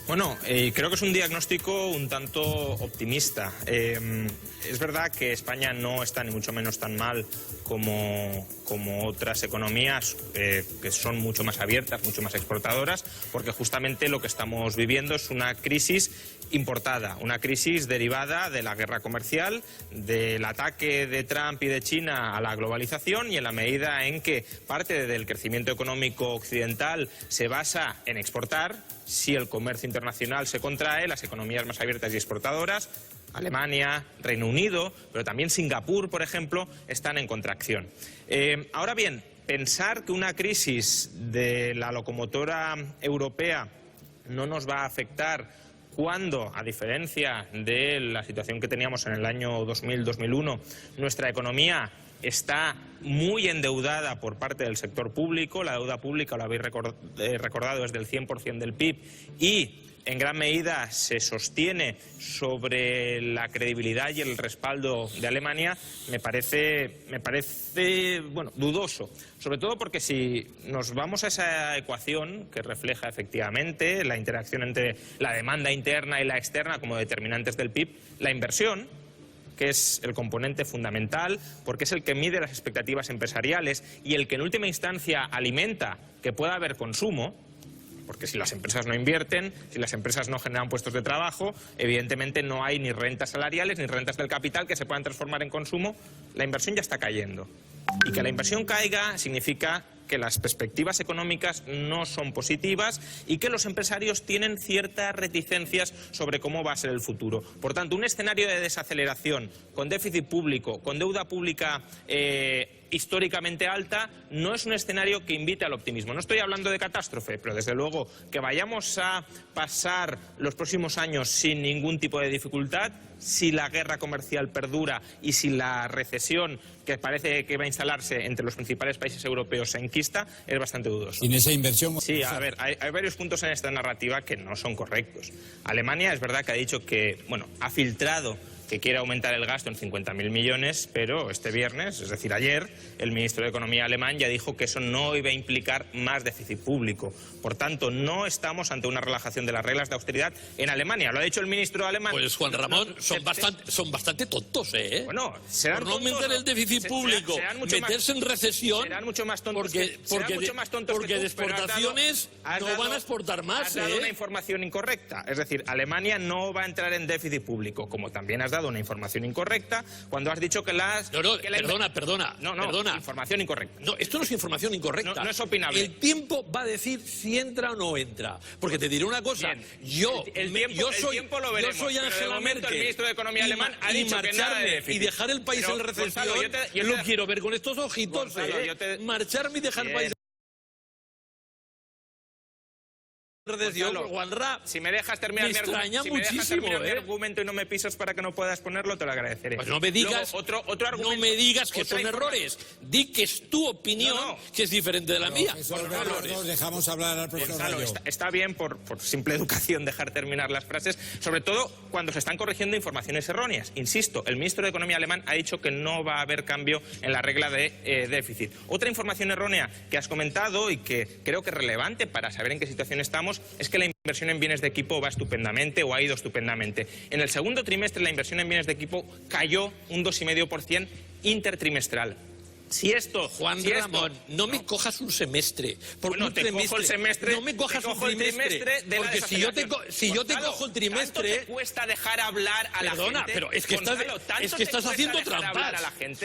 Bueno, creo que es un diagnóstico un tanto optimista. Es verdad que España no está ni mucho menos tan mal como otras economías que son mucho más abiertas, mucho más exportadoras, porque justamente lo que estamos viviendo es una crisis importada, una crisis derivada de la guerra comercial, del ataque de Trump y de China a la globalización, y en la medida en que parte del crecimiento económico occidental se basa en exportar, si el comercio internacional se contrae, las economías más abiertas y exportadoras, Alemania, Reino Unido, pero también Singapur, por ejemplo, están en contracción. Ahora bien, pensar que una crisis de la locomotora europea no nos va a afectar cuando, a diferencia de la situación que teníamos en el año 2000-2001, nuestra economía está muy endeudada por parte del sector público, la deuda pública, lo habéis recordado, es del 100% del PIB y en gran medida se sostiene sobre la credibilidad y el respaldo de Alemania, me parece bueno, dudoso. Sobre todo porque si nos vamos a esa ecuación que refleja efectivamente la interacción entre la demanda interna y la externa como determinantes del PIB, la inversión, que es el componente fundamental, porque es el que mide las expectativas empresariales y el que en última instancia alimenta que pueda haber consumo, porque si las empresas no invierten, si las empresas no generan puestos de trabajo, evidentemente no hay ni rentas salariales ni rentas del capital que se puedan transformar en consumo, la inversión ya está cayendo. Y que la inversión caiga significa que las perspectivas económicas no son positivas y que los empresarios tienen ciertas reticencias sobre cómo va a ser el futuro. Por tanto, un escenario de desaceleración, con déficit público, con deuda pública históricamente alta, no es un escenario que invite al optimismo. No estoy hablando de catástrofe, pero desde luego que vayamos a pasar los próximos años sin ningún tipo de dificultad, si la guerra comercial perdura y si la recesión que parece que va a instalarse entre los principales países europeos se enquista, es bastante dudoso. ¿Y en esa inversión? Sí, a ver, hay varios puntos en esta narrativa que no son correctos. Alemania es verdad que ha dicho que, bueno, ha filtrado que quiere aumentar el gasto en 50.000 millones, pero este viernes, es decir, ayer, el ministro de Economía alemán ya dijo que eso no iba a implicar más déficit público. Por tanto, no estamos ante una relajación de las reglas de austeridad en Alemania. Lo ha dicho el ministro alemán. Pues, Juan Ramón, son bastante tontos, ¿eh? Bueno, serán por no aumentar el déficit público, meterse en recesión, serán mucho más tontos porque de exportaciones no van a exportar más. Has dado una información incorrecta. Es decir, Alemania no va a entrar en déficit público, como también has dado una información incorrecta cuando has dicho que las... Perdona. Información incorrecta. No, esto no es información incorrecta. No es opinable. El tiempo va a decir si entra o no entra. Porque te diré una cosa. Bien. Yo soy Angela Angela Merkel. El ministro de Economía alemán ha dicho que nada de déficit. Y dejar el país en recesión, yo lo quiero ver con estos ojitos. Gonzalo, marcharme y dejar el país Gonzalo, si me dejas terminar mi argumento y no me pisas para que no puedas ponerlo, te lo agradeceré. Pues no me digas, otro argumento, no me digas que son errores. Di que es tu opinión, que es diferente de la mía. Dejamos hablar al profesor Rayo. Está bien por simple educación dejar terminar las frases, sobre todo cuando se están corrigiendo informaciones erróneas. Insisto, el ministro de Economía alemán ha dicho que no va a haber cambio en la regla de déficit. Otra información errónea que has comentado y que creo que es relevante para saber en qué situación estamos es que la inversión en bienes de equipo va estupendamente o ha ido estupendamente. En el segundo trimestre la inversión en bienes de equipo cayó un 2,5% intertrimestral. Juan Ramón, no me cojas un semestre. Bueno, te cojo el semestre, no me cojas un trimestre. Porque si yo te cojo el trimestre... ¿Tanto te cuesta dejar hablar a la gente? Perdona, pero es que estás haciendo trampas.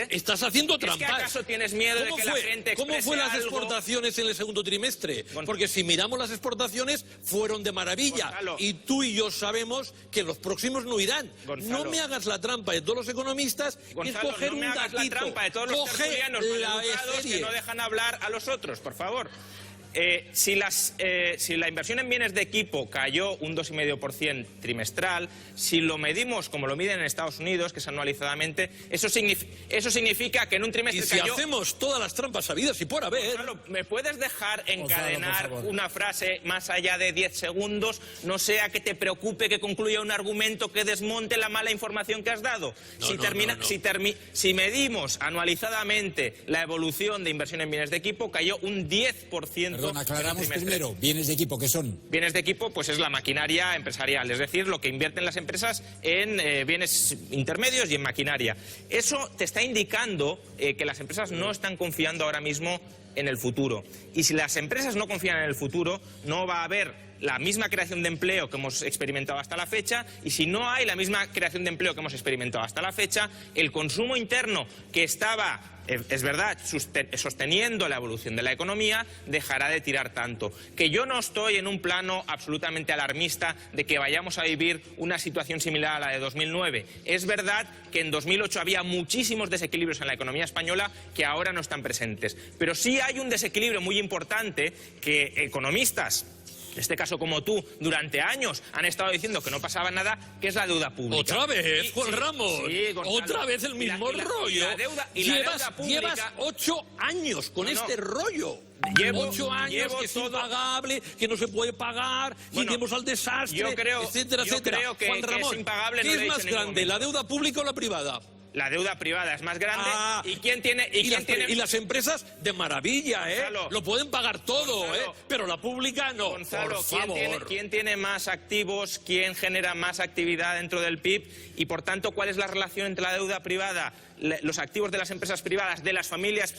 Estás haciendo trampas. ¿Es que acaso tienes miedo de que la gente exprese ¿Cómo fue las algo? exportaciones en el segundo trimestre? Porque si miramos las exportaciones, fueron de maravilla. Gonzalo. Y tú y yo sabemos que los próximos no irán. Gonzalo. No me hagas la trampa de todos los economistas, Gonzalo, que es coger no me un hagas la datito. trampa de todos los tertulianos maleducados que no dejan hablar a los otros, por favor. Si la inversión en bienes de equipo cayó un 2,5% trimestral, si lo medimos como lo miden en Estados Unidos, que es anualizadamente, eso significa que en un trimestre cayó... Y si cayó... hacemos todas las trampas habidas y por haber... Gonzalo, ¿me puedes dejar encadenar una frase más allá de 10 segundos? No sea que te preocupe que concluya un argumento que desmonte la mala información que has dado. Si medimos anualizadamente la evolución de inversión en bienes de equipo, cayó un 10% Perdón, aclaramos primero, bienes de equipo, ¿qué son? Bienes de equipo, pues es la maquinaria empresarial, es decir, lo que invierten las empresas en bienes intermedios y en maquinaria. Eso te está indicando que las empresas no están confiando ahora mismo en el futuro. Y si las empresas no confían en el futuro, no va a haber la misma creación de empleo que hemos experimentado hasta la fecha, y si no hay la misma creación de empleo que hemos experimentado hasta la fecha, el consumo interno que estaba, es verdad, sosteniendo la evolución de la economía, dejará de tirar tanto. Que yo no estoy en un plano absolutamente alarmista de que vayamos a vivir una situación similar a la de 2009. Es verdad que en 2008 había muchísimos desequilibrios en la economía española que ahora no están presentes. Pero sí hay un desequilibrio muy importante que economistas, en este caso como tú, durante años han estado diciendo que no pasaba nada, que es la deuda pública. ¿Otra vez, Juan Ramos? Sí, Gonzalo. Otra vez el mismo rollo. Llevas 8 años con este rollo. Llevo 8 años que es impagable, que no se puede pagar, iremos al desastre, etcétera, etcétera. Creo que, Juan Ramón, es impagable, ¿qué no es más grande, la deuda pública o la privada? La deuda privada es más grande. ¿Y quién tiene? Y las empresas, de maravilla, Gonzalo, lo pueden pagar todo, Gonzalo, pero la pública no. Gonzalo, por favor. ¿quién tiene más activos? ¿Quién genera más actividad dentro del PIB? Y, por tanto, ¿cuál es la relación entre la deuda privada, los activos de las empresas privadas, de las familias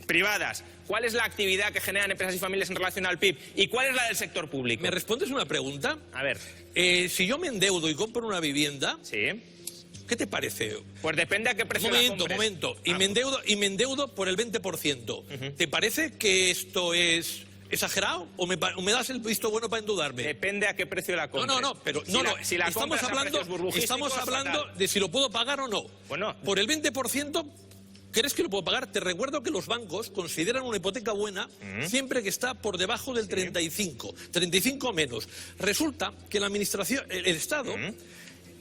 privadas? ¿Cuál es la actividad que generan empresas y familias en relación al PIB? ¿Y cuál es la del sector público? ¿Me respondes una pregunta? A ver. Si yo me endeudo y compro una vivienda... Sí. ¿Qué te parece? Pues depende a qué precio la compres. Momento. Y me endeudo por el 20%. ¿Te parece que esto es exagerado o me das el visto bueno para endeudarme? Depende a qué precio la compres. Pero si la estamos hablando de si lo puedo pagar o no. Bueno, por el 20%, ¿crees que lo puedo pagar? Te recuerdo que los bancos consideran una hipoteca buena siempre que está por debajo del 35 menos. Resulta que la administración, el Estado,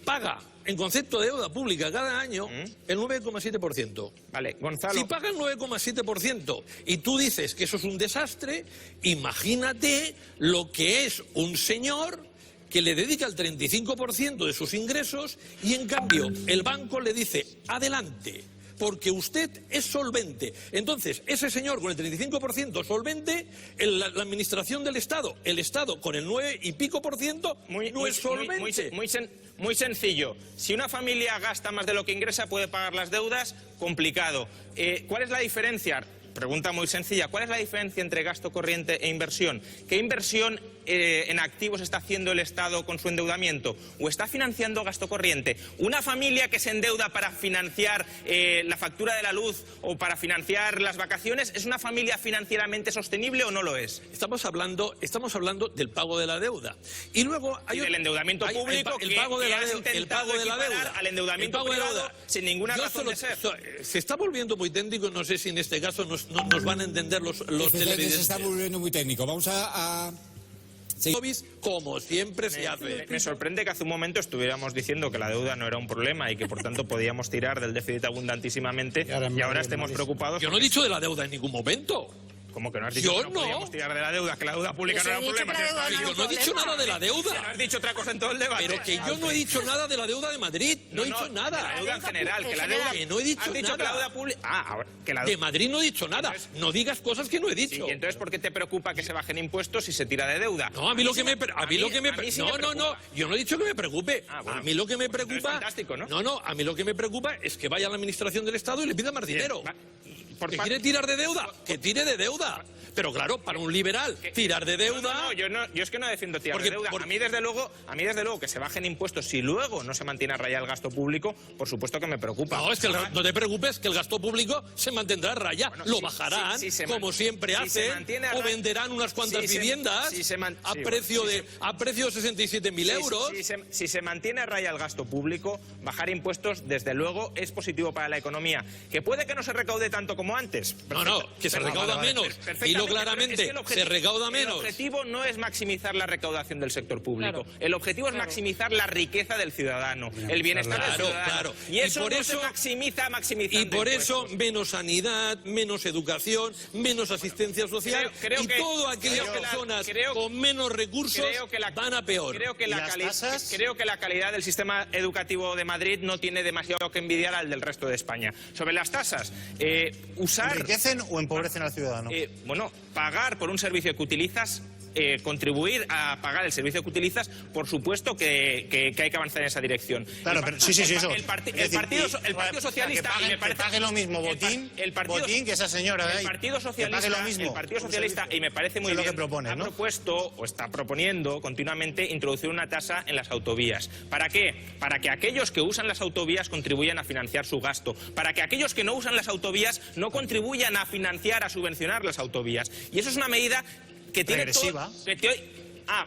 paga en concepto de deuda pública cada año el 9,7%. Vale, Gonzalo. Si paga el 9,7% y tú dices que eso es un desastre, imagínate lo que es un señor que le dedica el 35% de sus ingresos y en cambio el banco le dice, adelante, porque usted es solvente. Entonces, ese señor con el 35% solvente, la administración del Estado, el Estado con el 9 y pico por ciento, no es solvente. Muy sencillo. Si una familia gasta más de lo que ingresa, puede pagar las deudas, complicado. ¿Cuál es la diferencia? Pregunta muy sencilla. ¿Cuál es la diferencia entre gasto corriente e inversión? ¿Qué inversión en activos está haciendo el Estado con su endeudamiento? ¿O está financiando gasto corriente? ¿Una familia que se endeuda para financiar la factura de la luz o para financiar las vacaciones, es una familia financieramente sostenible o no lo es? Estamos hablando del pago de la deuda. Y luego hay del endeudamiento público, el pago de la deuda al endeudamiento privado sin ninguna razón de ser. Se está volviendo muy técnico, no sé si en este caso nos van a entender los televidentes. Se está volviendo muy técnico. Vamos a como siempre se hace. Me sorprende que hace un momento estuviéramos diciendo que la deuda no era un problema y que por tanto podíamos tirar del déficit abundantísimo y ahora estemos preocupados. Yo no he dicho de la deuda en ningún momento. ¿Cómo que no has dicho que no podíamos tirar de la deuda? Que la deuda pública no era un problema. Yo no he dicho nada de la deuda. No has dicho otra cosa en todo el debate. Pero que yo no he dicho nada de la deuda de Madrid. No he dicho nada. De la deuda en general. Que la deuda... Que no he dicho nada. Que la deuda pública... De Madrid no he dicho nada. No digas cosas que no he dicho. Sí, entonces, ¿por qué te preocupa que se bajen impuestos si se tira de deuda? No, a mí lo que me preocupa... No. Yo no he dicho que me preocupe. A mí lo que me preocupa... Fantástico, ¿no? No. A mí lo que me preocupa es que vaya a la administración del Estado y le pida más dinero. ¿Que quiere tirar de deuda? Que tire de deuda. Pero claro, para un liberal, tirar de deuda... Yo es que no defiendo tirar de deuda. A mí desde luego que se bajen impuestos si luego no se mantiene a raya el gasto público, por supuesto que me preocupa. No, es que no te preocupes, que el gasto público se mantendrá a raya. Lo bajarán, como siempre hacen, o venderán unas cuantas viviendas a precio de 67.000 euros. Si se mantiene a raya el gasto público, bajar impuestos, desde luego, es positivo para la economía. Que puede que no se recaude tanto como antes. No, que se recauda menos. Dilo claramente, se recauda menos. El objetivo no es maximizar la recaudación del sector público. El objetivo es maximizar la riqueza del ciudadano, el bienestar del ciudadano. Y eso no se maximiza maximizando Y por eso impuestos. menos sanidad, menos educación, menos asistencia social y todas aquellas personas con menos recursos van a peor. Creo que la calidad del sistema educativo de Madrid no tiene demasiado que envidiar al del resto de España. Sobre las tasas, ¿Enriquecen o empobrecen al ciudadano? Bueno, pagar por un servicio que utilizas, contribuir a pagar el servicio que utilizas, por supuesto que hay que avanzar en esa dirección. Claro, pero sí, eso. El Partido Socialista... Que pague lo mismo botín que esa señora de ahí. El Partido Socialista, y me parece muy bien, ha propuesto o está proponiendo continuamente introducir una tasa en las autovías. ¿Para qué? Para que aquellos que usan las autovías contribuyan a financiar su gasto. Para que aquellos que no usan las autovías no contribuyan a financiar, a subvencionar las autovías. Y eso es una medida que tiene regresiva.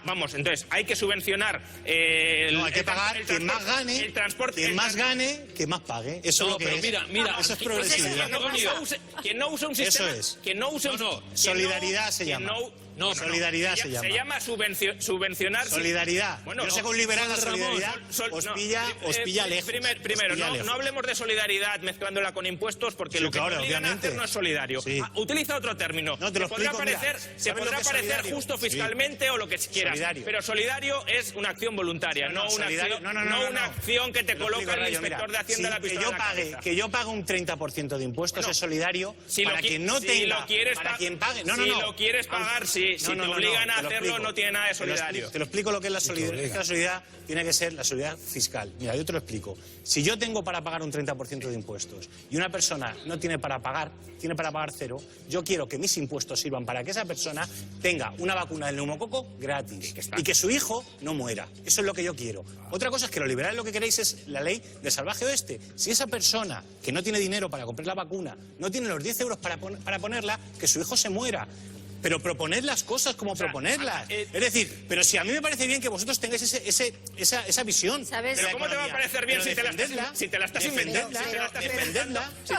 Vamos, entonces hay que subvencionar hay que pagar quien más gane, el transporte, quien más gane, que más pague. Eso es lo que es. Mira, eso es progresividad. Quien no use un sistema, eso es. quien no use solidaridad se llama. Solidaridad se llama. Se llama subvencionar. Solidaridad. Bueno, yo sé que un liberal la solidaridad os pilla lejos. Primero, no hablemos de solidaridad mezclándola con impuestos, porque lo que obligan a hacer no es solidario. Sí. Utiliza otro término. No, te lo podrá parecer justo fiscalmente o lo que quieras. Solidario. Pero solidario es una acción voluntaria, no una acción que te coloca el inspector de Hacienda la pistola en la cabeza. Que yo pague un 30% de impuestos es solidario para quien no tenga, para quien pague. Si lo quieres pagar, sí. Si te obligan a hacerlo, no tiene nada de solidario. Te lo explico lo que es la solidaridad. La solidaridad tiene que ser la solidaridad fiscal. Mira, yo te lo explico. Si yo tengo para pagar un 30% de impuestos y una persona no tiene para pagar, tiene para pagar cero, yo quiero que mis impuestos sirvan para que esa persona tenga una vacuna del neumococo gratis y que su hijo no muera. Eso es lo que yo quiero. Otra cosa es que los liberales lo que queréis es la ley del salvaje oeste. Si esa persona que no tiene dinero para comprar la vacuna, no tiene los 10 euros para ponerla, que su hijo se muera. Pero proponed las cosas como proponerlas. Es decir, pero si a mí me parece bien que vosotros tengáis esa visión. ¿Sabes? Pero ¿cómo te va a parecer bien si te la estás inventando? Si te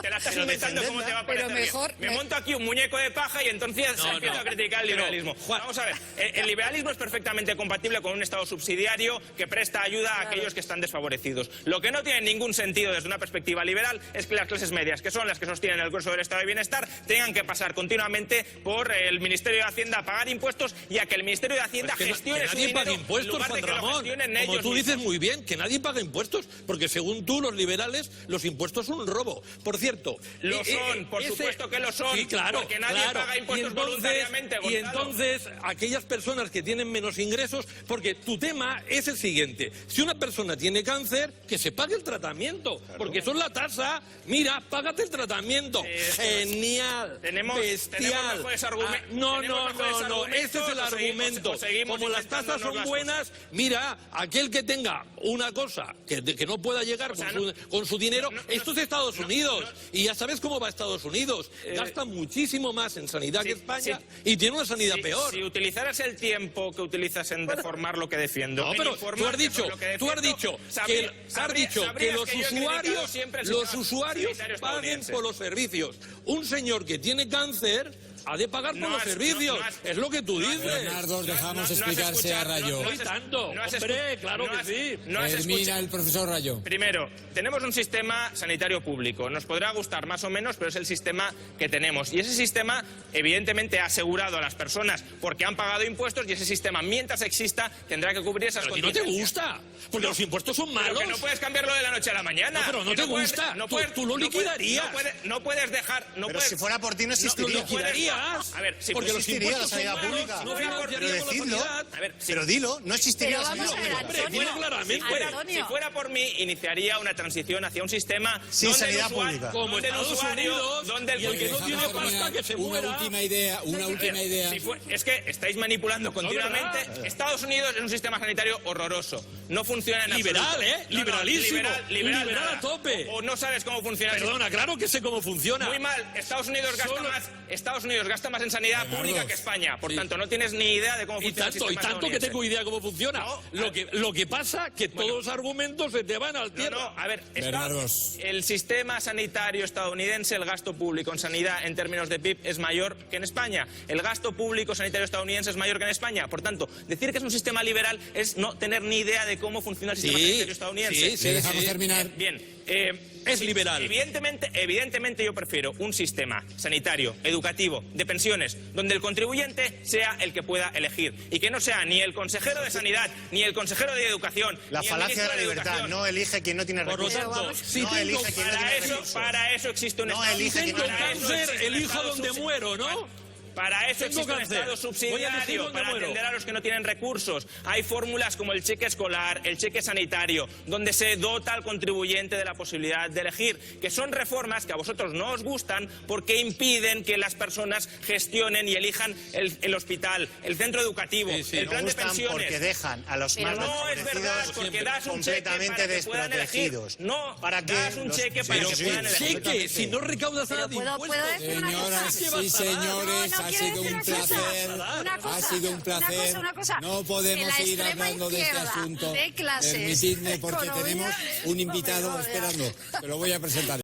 la estás inventando, ¿cómo te va a parecer bien? Me monto aquí un muñeco de paja y entonces empiezo a criticar el liberalismo. Vamos a ver, el liberalismo es perfectamente compatible con un Estado subsidiario que presta ayuda a aquellos que están desfavorecidos. Lo que no tiene ningún sentido desde una perspectiva liberal es que las clases medias, que son las que sostienen el grueso del Estado de Bienestar, tengan que pasar continuamente por el Ministerio de Hacienda a pagar impuestos y a que el Ministerio de Hacienda gestione su dinero. Que nadie pague impuestos, Juan Ramón. Como tú dices muy bien, que nadie paga impuestos, porque según tú, los liberales, los impuestos son un robo. Por cierto... Lo son, por supuesto que lo son. Sí, claro, porque nadie paga impuestos voluntariamente, Gonzalo. Y entonces, aquellas personas que tienen menos ingresos, porque tu tema es el siguiente. Si una persona tiene cáncer, que se pague el tratamiento, porque eso es la tasa. Mira, págate el tratamiento. Genial, bestial. No, ese es el argumento. Como las tasas son buenas, mira, aquel que tenga una cosa que no pueda llegar con su dinero, esto es Estados Unidos. Y ya sabes cómo va Estados Unidos. Gasta muchísimo más en sanidad que España y tiene una sanidad peor. Si utilizaras el tiempo que utilizas en deformar lo que defiendo... No, pero tú has dicho que los usuarios paguen por los servicios. Un señor que tiene cáncer ha de pagar por los servicios. Es lo que tú dices. Bernardo, dejamos explicarse a Rayo. No hay tanto. Hombre, claro que sí. Termina el profesor Rayo. Primero, tenemos un sistema sanitario público. Nos podrá gustar más o menos, pero es el sistema que tenemos. Y ese sistema, evidentemente, ha asegurado a las personas porque han pagado impuestos, y ese sistema, mientras exista, tendrá que cubrir esas contingencias. ¿No te gusta? Porque los impuestos son malos. Pero que no puedes cambiarlo de la noche a la mañana. No, pero no te gusta. Tú lo liquidarías. No puedes dejar... Pero si fuera por ti no existiría. A ver, si porque los impuestos son malos, no financiaríamos la sanidad. Pero dilo, no existiría la sanidad pública. Si fuera por mí, iniciaría una transición hacia un sistema sin sanidad pública. Como Estados Unidos, donde el que no tiene pasta que se muera. Una última idea. Es que estáis manipulando continuamente. Estados Unidos es un sistema sanitario horroroso. No funciona en absoluto. Liberal, liberalísimo. Liberal a tope. O no sabes cómo funciona. Perdona, claro que sé cómo funciona. Muy mal. Estados Unidos gasta más en sanidad pública que España. Por tanto, no tienes ni idea de cómo funciona el sistema estadounidense. Y tanto que tengo idea de cómo funciona. Lo que pasa que todos los argumentos se te van al tierra. A ver, el sistema sanitario estadounidense, el gasto público en sanidad en términos de PIB es mayor que en España. El gasto público sanitario estadounidense es mayor que en España. Por tanto, decir que es un sistema liberal es no tener ni idea de cómo funciona el sistema sanitario estadounidense. Dejamos terminar. Bien. Es liberal. Evidentemente yo prefiero un sistema sanitario, educativo, de pensiones, donde el contribuyente sea el que pueda elegir y que no sea ni el consejero de Sanidad, ni el consejero de Educación, la ni el falacia de la ministro libertad. No elige quien no tiene recursos. Por lo tanto, para eso existe un Estado. No elige quien no tiene cáncer, elijo donde muero, ¿no? Para eso Tengo existe un cáncer. Estado Voy a elegir subsidiario, dónde para muero. atender a los que no tienen recursos. Hay fórmulas como el cheque escolar, el cheque sanitario, donde se dota al contribuyente de la posibilidad de elegir, que son reformas que a vosotros no os gustan porque impiden que las personas gestionen y elijan el hospital, el centro educativo, Sí, sí. el No plan de gustan pensiones. porque dejan a los más No es verdad, desfavorecidos porque das un cheque completamente para que puedan elegir. desprotegidos. No, ¿Para qué? das un cheque para Pero que sí, puedan ¿qué elegir. cheque? Si no recaudas nada de ¿puedo impuestos. decir una Señoras ¿Qué y vas a dar? señores, No, ha quiero sido decir un una cosa, placer. una cosa, Ha sido un placer. una cosa. No Que podemos la seguir extrema hablando de este izquierda asunto. de clases, Permitidme, porque economía, tenemos un invitado no me jodas. esperando. Te lo voy a presentar.